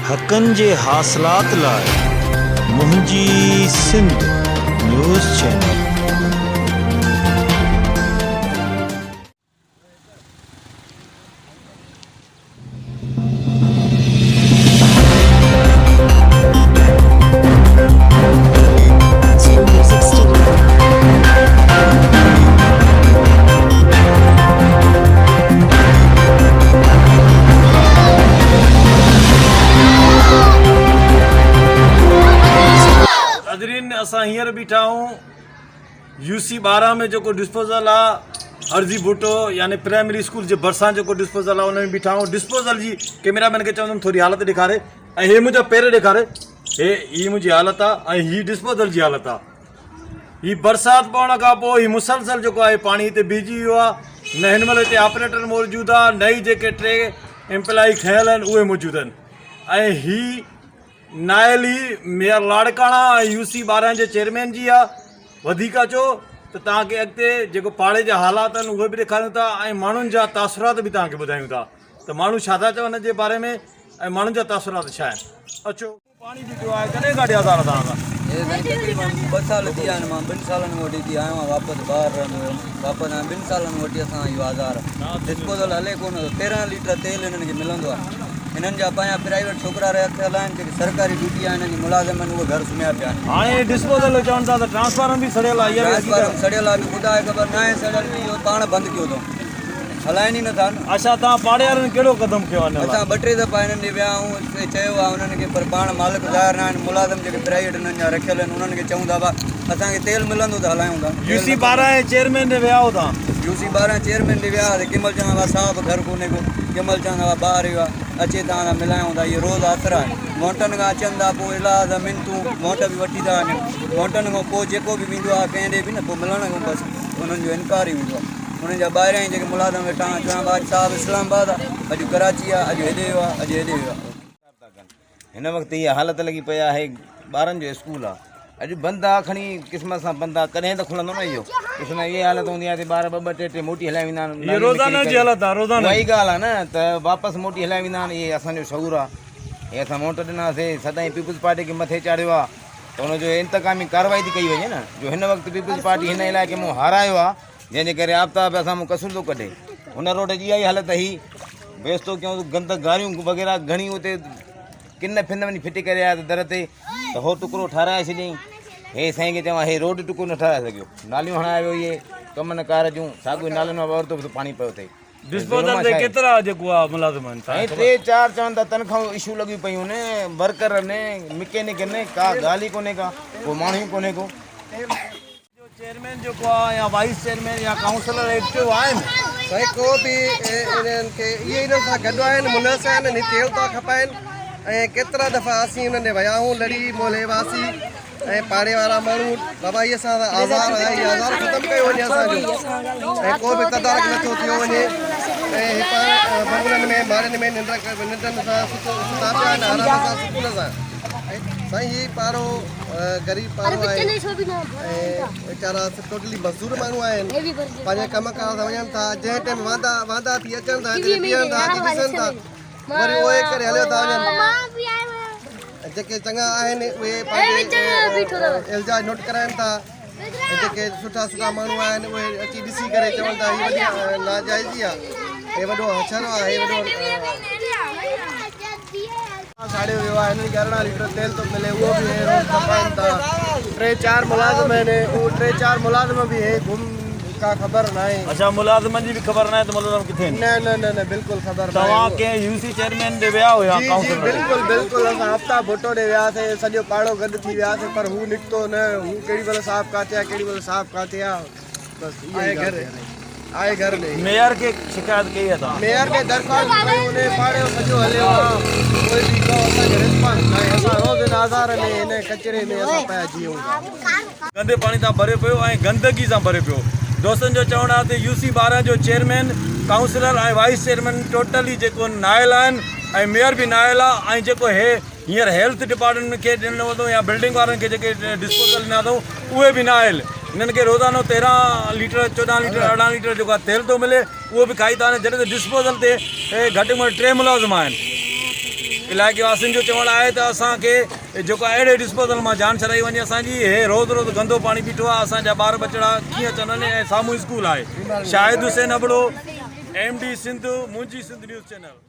हक़नि जे हासिलात लाइ मुंहिंजी सिंध न्यूज़ चैनल। नाज़रीन असां हींअर बीठा हूँ UC 12 में जो डिस्पोजल आहे अर्जी बूटो यानी प्राइमरी स्कूल जे भरिसां जो डिस्पोजल आहे उन में बीठा हूँ। डिस्पोजल जी कैमरामैन खे चवंदुमि थोड़ी हालत ॾेखारे ऐं हे मुंहिंजा पेर ॾेखारे। ही मुंहिंजी हालत आहे ऐं ही डिस्पोजल जी हालत आहे। ही बरसाति पवण खां पोइ ही मुसलसल जेको आहे पाणी हिते बीहजी वियो आहे। न हिन महिल हिते ऑपरेटर मौजूदु आहे, न ई जेके 3 एम्प्लॉई खयल आहिनि उहे मौजूदु आहिनि। ऐं ही नायली मेयर लाड़काणा UC 12 जे चेयरमैन जी आहे। वधीक चो त तव्हांखे अॻिते जेको पाड़े जा हालात आहिनि उहे बि ॾेखारियूं था ऐं माण्हुनि जा तासुरात बि तव्हांखे ॿुधायूं था त माण्हू छा था चवनि जे बारे में ऐं माण्हुनि जा तासुरात छा आहिनि। अचो पाणी बि पियो आहे। कॾहिं खां ॾिया तव्हां तकरीबन 2 साल थी विया आहिनि। मां 2 सालनि वठी थी आहियो आहियां वापसि ॿाहिरि रहंदो हुयुमि। वापसि हाणे 2 सालनि वठी असां इहो आज़ार डिस्पोजल हले कोन। 13 लीटर तेल हिननि खे मिलंदो आहे। हिननि जा पंहिंजा प्राइवेट छोकिरा रखियल आहिनि जेके सरकारी ड्यूटी आहे हिननि जी मुलाज़िम आहिनि उहे घर सुम्हिया पिया आहिनि। हाणे डिस्पोजल चवनि था त ट्रांसफार्मर बि सड़ियल आहे। ट्रांसफार्मर सड़ियल आहे ख़ुदा खे ख़बर न आहे सड़ियल बि इहो पाण बंदि कयो अथऊं, हलाइनि ई नथा। अच्छा तव्हां पाड़े वारनि कहिड़ो क़दम खयो आहे? असां 2-3 दफ़ा हिननि ॾे विया आहियूं, चयो आहे उन्हनि खे, पर पाण मालिक ज़ाहिर न आहिनि। मुलाज़िम जेके प्राइवेट हिननि जा रखियल आहिनि उन्हनि खे चऊं था असांखे तेल मिलंदो त हलायूं था। UC 12 जे चेयरमैन ॾे विया हो तव्हां? UC 12 चेयरमैन ॾे विया हुआ। कंहिंमहिल चवंदा हुआ साहब घर कोन्हे को, कंहिंमहिल चवंदा हुआ ॿाहिरि वियो आहे, अचे तव्हां सां मिलायूं था। इहो रोज़ु आसर आहे। मोटनि खां अचनि था, पोइ इलाज मिनतूं मोट बि वठी था वञनि। मोटनि खां पोइ जेको बि वेंदो आहे कंहिं ॾे बि न, पोइ मिलण खां बसि उन्हनि जो इनकार ई हूंदो आहे। उन्हनि जा ॿाहिरियां ई जेके मुलाज़िम वेठा आहिनि चवां अॼु साहिबु इस्लामाबाद आहे, अॼु कराची आहे, अॼु हेॾे वियो आहे, अॼु हेॾे वियो आहे। हिन वक़्तु इहा हालत लॻी पई आहे। ॿारनि जो स्कूल आहे अॼु बंदि आहे, खणी क़िस्मत सां बंदि आहे। कॾहिं त खुलंदो न इहो। ॾिसो इहा हालत हूंदी आहे त ॿार 2-2 मोटी हलाए वेंदा आहिनि। रोज़ाना जी हालत आहे। रोज़ाना उहा ई ॻाल्हि आहे न त वापसि मोटी हलाए वेंदा आहिनि। इहे असांजो शऊर आहे। इहे असां मोट ॾिनासीं, सदाईं पीपुल्स पार्टी खे मथे चाढ़ियो आहे त हुनजो इंतकामी कार्रवाई थी कई वञे न। जो हिन वक़्तु पीपुल्स पार्टी हिन इलाइक़े में हारायो आहे, जंहिंजे करे आफ़ताब असां कसूर थो कढे। हुन रोड जी इहा ई हालत ही बेस थो कयूं, गंद गारियूं वग़ैरह घणी उते किन फिन वञी फिटी करे आया दर ते त हो टुकड़ो ठाराए छॾियईं। हे साईं खे चवां हे रोड टुकड़ो न ठाराए सघियो। नालियूं हणाए वियो, इहे कम न कार जूं साॻियूं नालियुनि मां वरितो बि पाणी पियो अथई। डिस्पोजल ते केतिरा जेको आहे मुलाज़िम आहिनि? ऐं 3-4 चवनि था तनख़्वाहूं इशू लॻियूं पियूं आहिनि। वर्कर आहिनि, मैकेनिक आहिनि, का ॻाल्हि ई कोन्हे का, को माण्हू ई कोन्हे को। चेयरमैन जेको आहे या वाइस चेयरमैन या काउंसलर एक्टिव आहिनि? साईं को बि इन्हनि खे इहे हिननि सां गॾु आहिनि, मुनसिब आहिनि, तेल था खपाइनि। ऐं केतिरा दफ़ा असीं हुननि ॾे विया आहियूं, लड़ी मोले हुआसीं ऐं पाड़े वारा माण्हू बाबा इहे असां आज़ार आहे, इहे आज़ार ख़तमु कयो वञे असांजो। ऐं को बि तदारक नथो थियो वञे। ऐं हितां बंगलनि में माड़नि में निंडनि सां सुता पिया आहिनि, आराम सां सुकून सां। साईं हीअ पाड़ो ग़रीब पाड़ो आहे ऐं वीचारा टोटली मज़दूर माण्हू आहिनि। पंहिंजे कम कार सां वञनि था, जंहिं टाइम वांदा थी अचनि था, हिते बीहनि था, ॾिसनि था, वरी उहे करे हलियो था वञनि। जेके चङा आहिनि उहे पंहिंजे इल्ज़ाम नोट कराइनि था। जेके सुठा माण्हू आहिनि उहे अची ॾिसी करे चवनि था हीअ वॾी नाजाइज़ी आहे, हे वॾो हछरो आहे, हे वॾो साड़ियो वियो आहे। हिननि खे 18 लीटर तेल थो मिले, उहो बि हे रोज़ खपाइनि था। 3-4 मुलाज़िम आहिनि, उहे 3-4 मुलाज़िम बि हे गुम का ख़बर न आहे। अच्छा मुलाज़िमनि जी बि ख़बर न आहे त मुलाज़िम किथे आहिनि? न बिल्कुलु ख़बर न आहे। तव्हां कंहिं UC चेयरमैन ॾे विया हुया? बिल्कुलु असां हफ़्ता भुटो ॾे वियासीं, सॼो पाड़ो गॾु थी वियासीं, पर हू निकितो न। हू केॾी महिल साफ़ काथे आहे, केॾी महिल साफ़ काथे आहे, बसि आहे घर में। मेयर खे शिकायत कई आहे तव्हां? मेयर खे दरख़्वास्त कई, उन पाड़े जो सॼो हलियो आहे, कोई बि को असांखे रिस्पॉन्स न आहे। असां रोज़ इन आज़ार में हिन कचिरे में असां पिया जीऊं था। गंदे पाणी सां भरे पियो ऐं गंदगी सां भरे पियो। दोस्तनि जो चवणु आहे त UC 12 जो चेयरमैन, काउंसलर ऐं वाइस चेयरमैन टोटली जेको नायल आहिनि ऐं मेयर बि नायल आहे। ऐं जेको हींअर हेल्थ डिपार्टमेंट खे ॾिनो अथऊं या बिल्डिंग वारनि खे जेके डिस्पोजल ॾिना अथऊं उहे बि नायल। हिननि खे रोज़ानो 13 लीटर 14 लीटर 18 लीटर जेको आहे तेल थो मिले, उहो बि खाई था वञनि। जॾहिं त डिस्पोजल ते घटि में घटि 3 मुलाज़िम आहिनि। इलाइक़े वासियुनि जो चवणु आहे त असांखे जेको अहिड़े डिस्पोज़ल मां जान छॾाई वञे असांजी हे रोज़ रोज़ गंदो पाणी बीठो आहे असांजा ॿार बचड़ा कीअं अचनि वञे ऐं साम्हूं स्कूल आहे शाहिद हुसैन अबड़ो MD सिंध मुंहिंजी सिंध न्यूज़ चैनल।